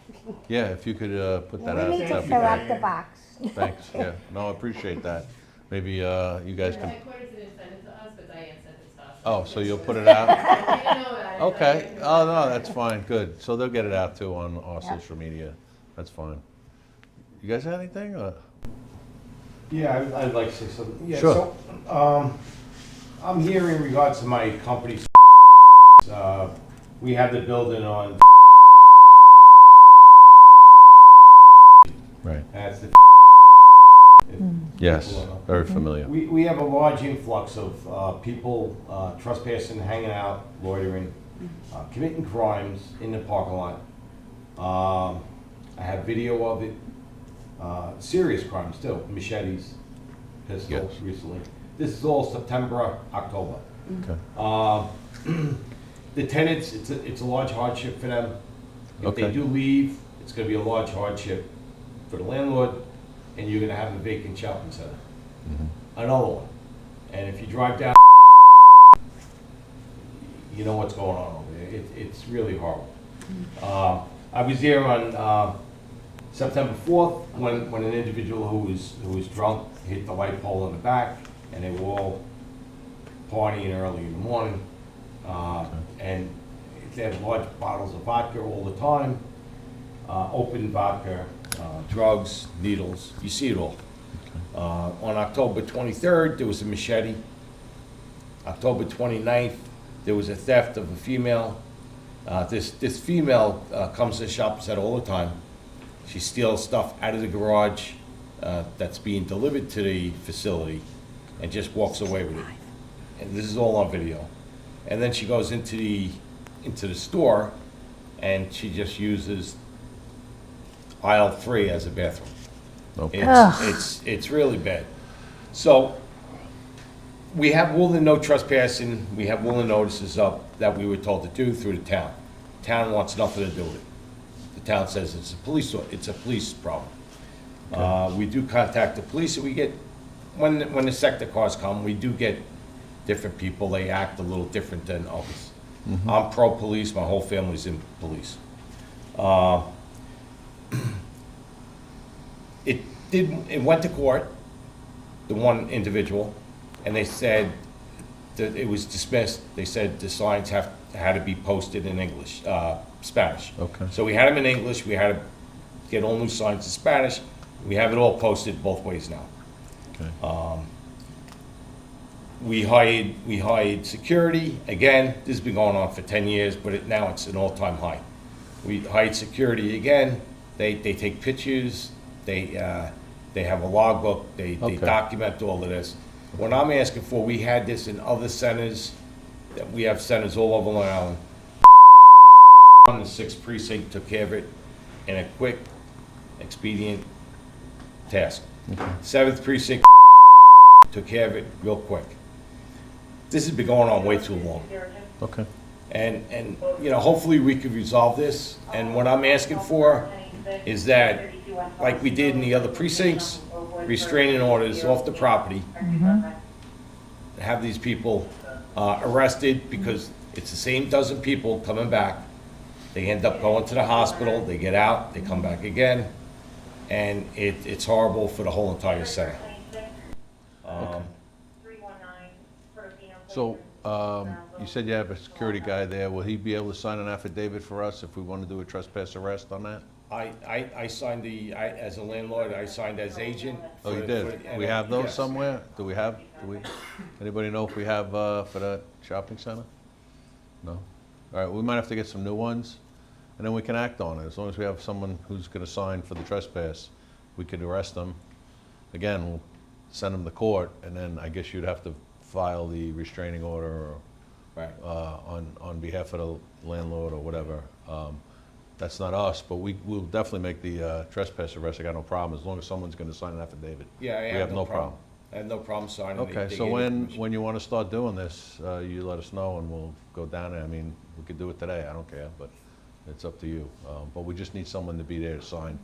Yeah, if you could, put that We out, need to that'd be fill great. up the box. Thanks, yeah. No, I appreciate that. Maybe, you guys can, Headquarters didn't send it to us, but Diane sent it to us. oh, so you'll put it out? Okay. Okay, oh, no, that's fine, good. So they'll get it out too on our Yep. social media. That's fine. You guys have anything? Yeah, I'd like to say something. Yeah, Sure. So, I'm here in regards to my company. We have the building on. Right. That's the. Yes, very familiar. We have a large influx of people trespassing, hanging out, loitering, committing crimes in the parking lot. I have video of it. Serious crimes too, machetes, pistols Yes. recently. This is all September, October. Okay. The tenants, it's a large hardship for them. If they Okay. do leave, it's gonna be a large hardship for the landlord, and you're gonna have a vacant shopping center. Another one. And if you drive down, you know what's going on over there. It's really horrible. I was there on September 4th when an individual who was drunk hit the light pole in the back, and they were all partying early in the morning. And they had large bottles of vodka all the time, open vodka, drugs, needles, you see it all. On October 23rd, there was a machete. October 29th, there was a theft of a female. This female comes to the shopping center all the time. She steals stuff out of the garage that's being delivered to the facility and just walks away with it. And this is all on video. And then she goes into the store and she just uses aisle 3 as a bathroom. Okay. It's really bad. So we have all the no trespassing, we have all the notices up that we were told to do through the town. Town wants nothing to do with it. The town says it's a police problem. We do contact the police and we get when the sector cars come, we do get different people. They act a little different than others. I'm pro-police. My whole family's in police. It went to court, the one individual, and they said that it was dismissed. They said the signs had to be posted in English, Spanish. Okay. So we had them in English. We had to get all new signs in Spanish. We have it all posted both ways now. Okay. We hired security. Again, this has been going on for 10 years, but now it's an all-time high. We hired security again. They take pictures. They have a logbook. They Okay. document all of this. What I'm asking for, we had this in other centers. That we have centers all over Long Island. On the 6th precinct took care of it in a quick, expedient task. 7th precinct took care of it real quick. This has been going on way too long. Okay. And you know, hopefully we could resolve this. And what I'm asking for is that, like we did in the other precincts, restraining orders off the property. Have these people arrested, because it's the same dozen people coming back. They end up going to the hospital, they get out, they come back again, and it's horrible for the whole entire center. So, you said you have a security guy there. Will he be able to sign an affidavit for us if we want to do a trespass arrest on that? I signed as a landlord, I signed as agent. Oh, you did? We have those somewhere? Do we, anybody know if we have, for that shopping center? No? All right, we might have to get some new ones, and then we can act on it. As long as we have someone who's gonna sign for the trespass, we could arrest them. Again, we'll send them to court, and then I guess you'd have to file the restraining order Right. on behalf of the landlord or whatever. That's not us, but we'll definitely make the trespass arrest. I got no problem, as long as someone's gonna sign an affidavit. Yeah, We have no problem. I have no problem signing. Okay, so when you wanna start doing this, you let us know and we'll go down there. I mean, we could do it today, I don't care, but it's up to you. But we just need someone to be there to sign.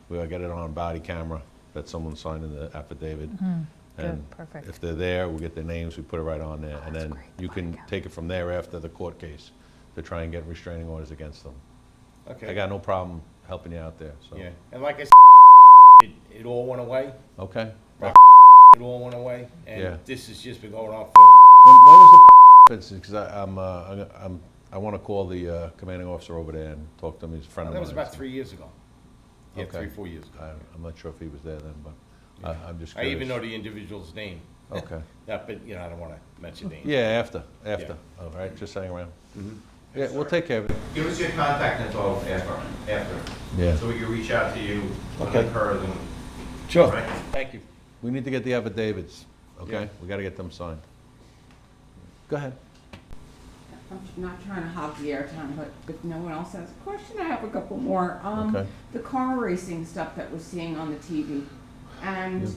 We gotta get it on body camera, that someone's signing the affidavit. And perfect. if they're there, we'll get their names, we put it right on there, and then you can take it from there after the court case to try and get restraining orders against them. Okay. I got no problem helping you out there, so. Yeah, and like I said, it all went away. Okay. It all went away, Yeah. and this has just been going on for. When was the incident? Because I want to call the commanding officer over there and talk to him. He's a friend of That mine. was about 3 years ago. Yeah, Okay. 3-4 years ago. I'm not sure if he was there then, but I'm just I curious. even know the individual's name. Okay. Yeah, but, you know, I don't wanna mention names. Yeah, after. All right, just hang around. Yeah, we'll take care of it. Give us your contact info after, Yeah. so we can reach out to you when Okay. it occurs. And Sure. Right. Thank you. We need to get the affidavits, okay? Yeah. We got to get them signed. Go ahead. I'm not trying to hog the airtime, but if no one else has a question, I have a couple more. Okay. The car racing stuff that we're seeing on the TV, and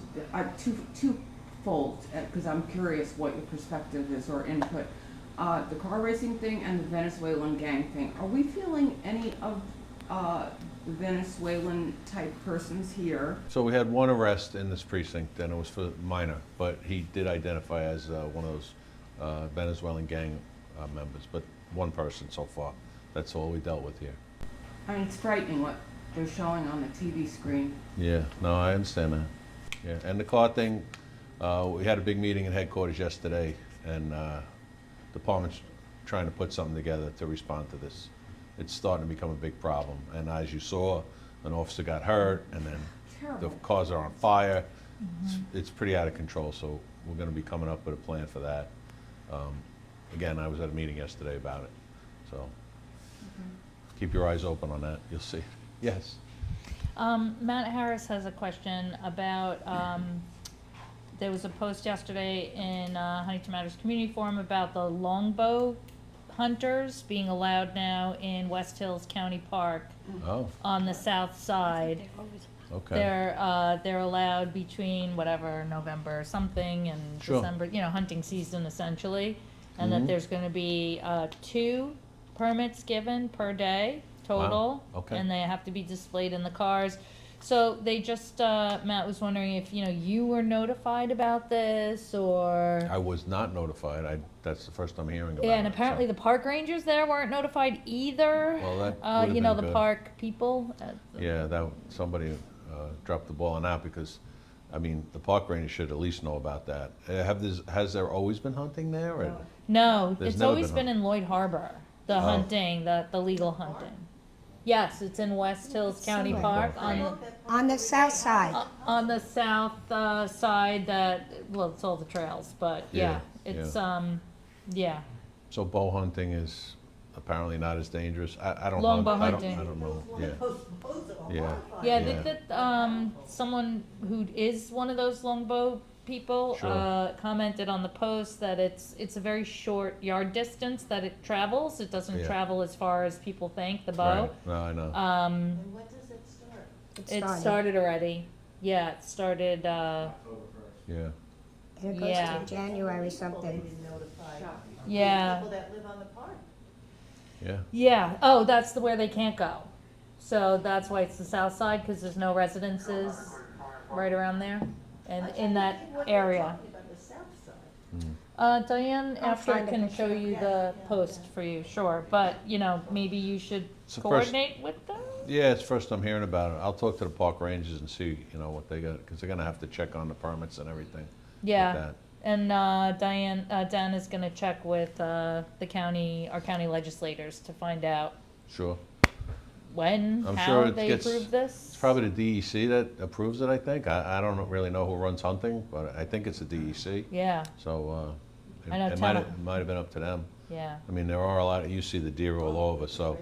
twofold, because I'm curious what your perspective is or input. The car racing thing and the Venezuelan gang thing. Are we feeling any of the Venezuelan type persons here? So we had one arrest in this precinct, and it was for minor, but he did identify as one of those Venezuelan gang members, but one person so far. That's all we dealt with here. I mean, it's frightening what they're showing on the TV screen. Yeah, no, I understand that. Yeah, and the car thing, we had a big meeting at headquarters yesterday, and department's trying to put something together to respond to this. It's starting to become a big problem, and as you saw, an officer got hurt, and then the Terrible. cars are on fire. It's pretty out of control, so we're gonna be coming up with a plan for that. Again, I was at a meeting yesterday about it, so keep your eyes open on that, you'll see. Yes? Matt Harris has a question about, there was a post yesterday in Huntington Matters Community Forum about the longbow hunters being allowed now in West Hills County Park Oh, on the south side. okay. They're allowed between whatever, November something and Sure. December, you know, hunting season essentially. And that there's gonna be 2 permits given per day total. Okay. And they have to be displayed in the cars. So they just, Matt was wondering if, you were notified about this, or? I was not notified. That's the first I'm hearing about it. Yeah, and apparently the park rangers there weren't notified either. Well, that would've been the good. park people. Yeah, somebody dropped the ball on that because, I mean, the park ranger should at least know about that. Has there always been hunting there? Or? No, There's it's never always been been in Lloyd Harbor, the Oh. hunting, the legal hunting. Yes, it's in West Hills County Park On the south side. on the south side it's all the trails, but Yeah, it's, yeah. So bow hunting is apparently not as dangerous. I don't Longbow hunt. hunting. I don't know, yeah. Yeah, someone who is one of those longbow people, Sure. commented on the post that it's a very short yard distance that it travels. It doesn't Yeah. travel as far as people think, the bow. Right. No, I know. And when does it start? It started already. Yeah, it started, Yeah. And it goes Yeah. to January People something. maybe notified. Yeah. People that live on the park. Yeah. yeah, oh, that's where they can't go. So that's why it's the south side, because there's no residences right around there and in that area. About the south side. Diane, I'll after find a can picture. show you the post for you, sure, but, maybe you should It's the first- coordinate with them? Yeah, it's first I'm hearing about it. I'll talk to the park rangers and see, what they got, because they're gonna have to check on the permits and everything. with Yeah, that. and, Dan is gonna check with, our county legislators to find out Sure. when, I'm how sure it they gets- approve this. It's probably the DEC that approves it, I think. I don't really know who runs hunting, but I think it's the DEC. Yeah, So, I know it might have been up to them. yeah. I mean, there are a lot, you see the deer all over, so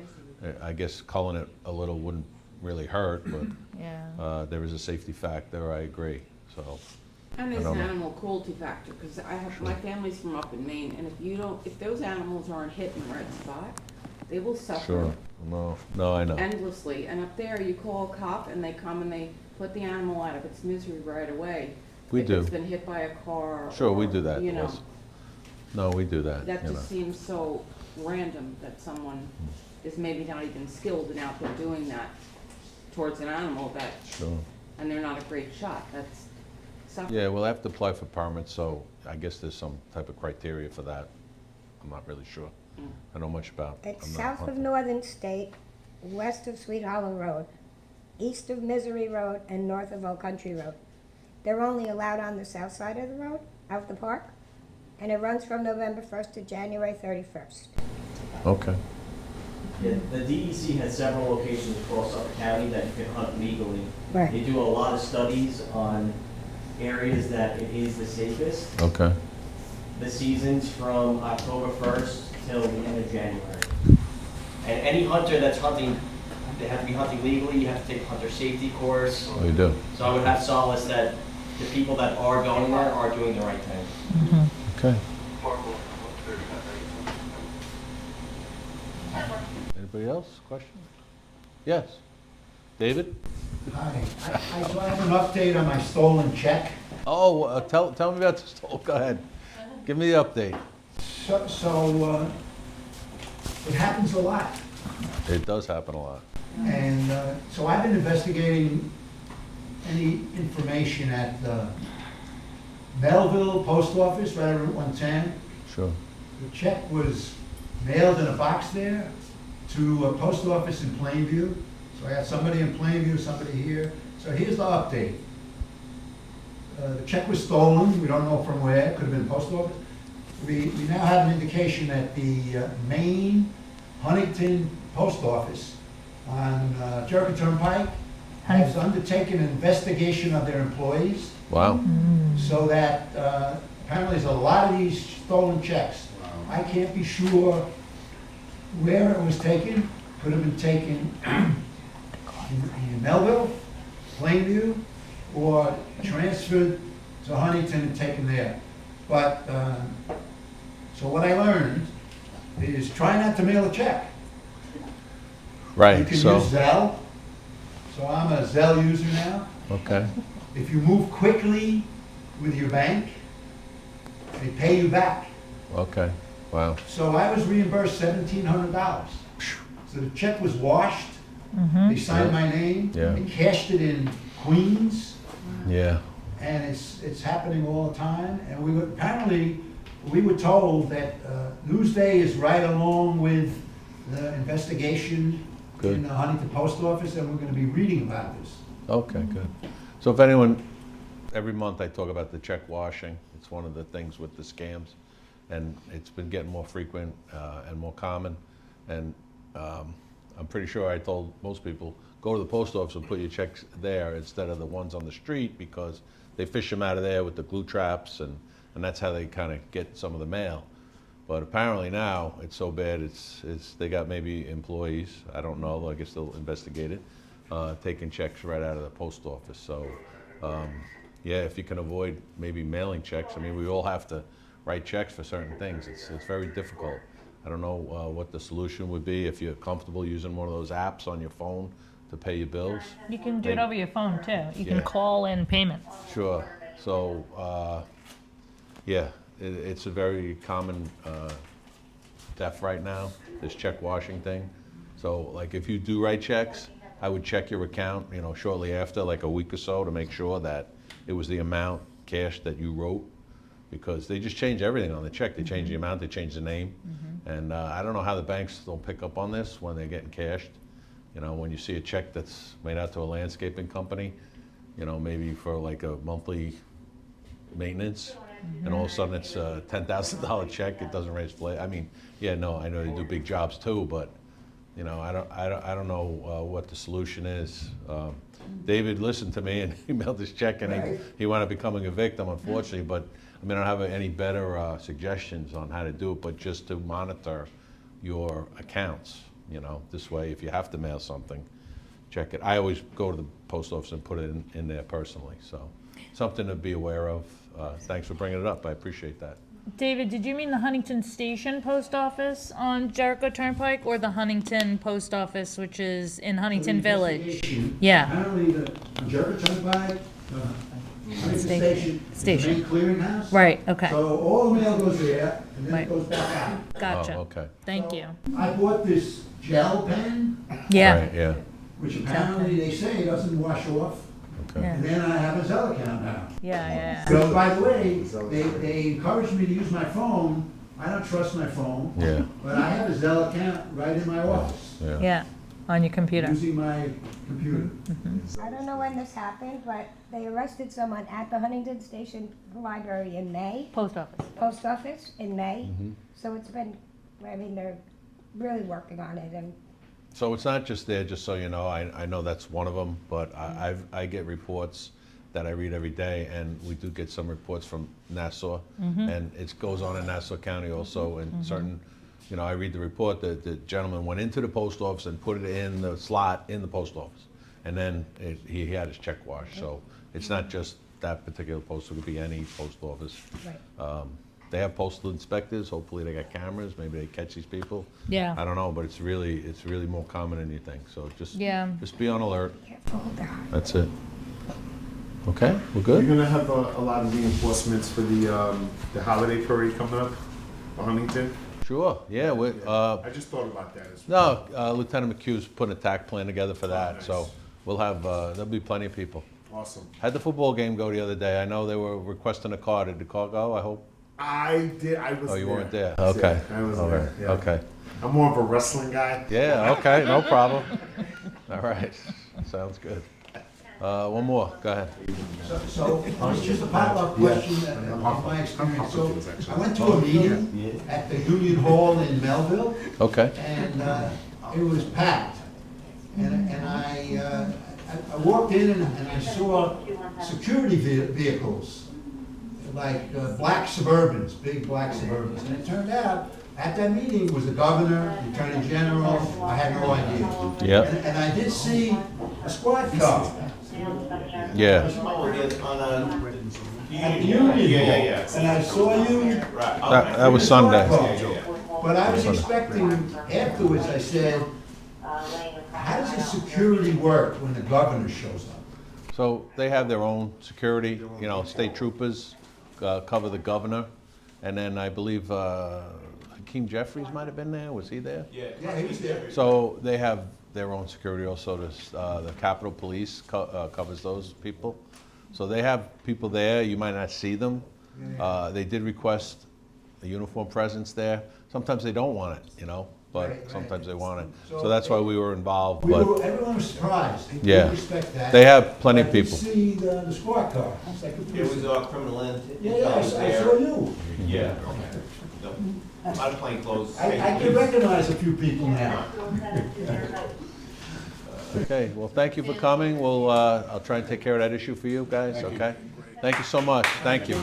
I guess culling it a little wouldn't really hurt, but Yeah. there is a safety factor, I agree, so. And I there's don't an know. animal cruelty factor, because my family's from up in Maine, and if those animals aren't hit in the right spot, they will suffer Sure, no, I know. endlessly. And up there, you call a cop and they come and they put the animal out of its misery right away. We If do. it's been hit by a car. Sure, we or, do that. Yes. No, we do that, That just seems so random that someone is maybe not even skilled and out there doing that towards an animal that, Sure. and they're not a great shot. That's suffering. Yeah, we'll have to apply for permits, so I guess there's some type of criteria for that. I'm not really sure. I know much about. It's I'm not south of hunting. Northern State, west of Sweet Hollow Road, east of Misery Road, and north of Old Country Road. They're only allowed on the south side of the road, out the park, and it runs from November 1st to January 31st. Okay. Yeah, the DEC has several locations across Suffolk County that you can hunt legally. Right. They do a lot of studies on areas that it is the safest. Okay. The season's from October 1st till the end of January. And any hunter that's hunting, they have to be hunting legally, you have to take a hunter safety course. Oh, you do? So I would have solace that the people that are going there are doing the right thing. Okay. Anybody else? Question? Yes. David? Hi, I so I have an update on my stolen check. Oh, tell me about this. Oh, go ahead. Give me the update. So it happens a lot. It does happen a lot. And so I've been investigating any information at the Melville Post Office, right on Route 110. Sure. The check was mailed in a box there to a post office in Plainview. So I got somebody in Plainview, somebody here. So here's the update. The check was stolen. We don't know from where. It could have been the post office. We now have an indication that the Maine Huntington Post Office on Jericho Turnpike has undertaken an investigation of their employees. Wow. So that apparently there's a lot of these stolen checks. I can't be sure where it was taken. Could have been taken in Melville, Plainview, or transferred to Huntington and taken there. But, so what I learned is try not to mail a check. You Right, can so, use Zelle. So I'm a Zelle user now. okay. If you move quickly with your bank, they pay you back. Okay. Wow. So I was reimbursed $1,700. So the check was washed They signed my name. Yeah. They cashed it in Queens, Yeah. and it's happening all the time. And apparently, we were told that Newsday is right along with the investigation Good. in the Huntington Post Office, and we're gonna be reading about this. Okay, good. So if anyone, every month I talk about the check washing. It's one of the things with the scams, and it's been getting more frequent and more common. And I'm pretty sure I told most people, go to the post office and put your checks there instead of the ones on the street, because they fish them out of there with the glue traps, and that's how they kind of get some of the mail. But apparently now, it's so bad, it's they got maybe employees, I don't know, I guess they'll investigate it, taking checks right out of the post office. So, yeah, if you can avoid maybe mailing checks, I mean, we all have to write checks for certain things. It's very difficult. I don't know what the solution would be, if you're comfortable using one of those apps on your phone to pay your bills. You can do it over your phone too. You can Yeah. call in payments. Sure. So, yeah, it's a very common theft right now, this check washing thing. So, like, if you do write checks, I would check your account, shortly after, like a week or so, to make sure that it was the amount cash that you wrote, because they just change everything on the check. They change the amount, they change the name. And I don't know how the banks don't pick up on this when they're getting cashed. When you see a check that's made out to a landscaping company, maybe for like a monthly maintenance, and all of a sudden it's a $10,000 check, it doesn't raise flag. I mean, yeah, no, I know they do big jobs too, but I don't know what the solution is. David listened to me and emailed this check, and he wound up becoming a victim, unfortunately. But I mean, I don't have any better suggestions on how to do it, but just to monitor your accounts. This way, if you have to mail something, check it. I always go to the post office and put it in there personally. So, something to be aware of. Thanks for bringing it up. I appreciate that. David, did you mean the Huntington Station Post Office on Jericho Turnpike, or the Huntington Post Office, which is in Huntington Village? Yeah. Apparently, on Jericho Turnpike, Huntington Station, is the Station. main clearinghouse. Right, okay. So all the mail goes there, and then Right. it goes back out. Gotcha. Oh, okay. Thank you. I bought this gel pen, Yeah. Right, yeah. which apparently they say doesn't wash off, Okay. and then I have a Zelle account now. Yeah. So, by the way, they encouraged me to use my phone. I don't trust my phone, Yeah. but I have a Zelle account right in my office, Yeah. Yeah, on your computer. using my computer. I don't know when this happened, but they arrested someone at the Huntington Station Library in May, Post office. post office in May. Mhm. So it's been, I mean, they're really working on it, and So it's not just there, just so you know, I know that's one of them, but I get reports that I read every day, and we do get some reports from Nassau, and it goes on in Nassau County also, and certain, I read the report that the gentleman went into the post office and put it in the slot in the post office, and then he had his check washed. So it's not just that particular post, it could be any post office. right. They have postal inspectors, hopefully they got cameras, maybe they catch these people. Yeah. I don't know, but it's really more common than you think, so just be on alert. Careful, they're hard. That's it. Okay, we're You're good? gonna have a lot of reinforcements for the holiday parade coming up for Huntington? Sure, yeah, I just thought about that as well. no, Lieutenant McHugh's putting a TAC plan together for that, nice. so we'll have, there'll be plenty of people. Awesome. Had the football game go the other day, I know they were requesting a car, did the car go, I hope? I did, I was there. Oh, you weren't there, okay. Yeah, I was All there, right, yeah. okay. I'm more of a wrestling guy. Yeah, okay, no problem. All right, sounds good. One more, go ahead. So, it's just a follow-up question of my experience. So, I went to a meeting at the Union Hall in Melville, Okay, and it was packed. And I walked in and I saw security vehicles, like black Suburbans, big black Suburbans. And it turned out, at that meeting was the governor, the attorney general, I had no idea. Yep. And I did see a squad car yeah, at the Union Hall. And I saw you. that was Sunday. But I was expecting, afterwards, I said, how does the security work when the governor shows up? So they have their own security, state troopers cover the governor, and then I believe Hakeem Jeffries might have been there, was he there? Yeah, he was there. So they have their own security also, the Capitol Police covers those people. So they have people there, you might not see them. They did request a uniform presence there. Sometimes they don't want it, you know, but Right, right. sometimes they want it. So So that's why we were involved, Everyone was surprised. They Yeah. respect that. They have plenty of But to people. see the squad car. It's like a It was police- criminal intent. Yeah, I saw you. Yeah. A lot of plain clothes. I can recognize a few people now. Okay, well, thank you for coming. I'll try and take care of that issue for you guys, okay? Thank you so much, thank you.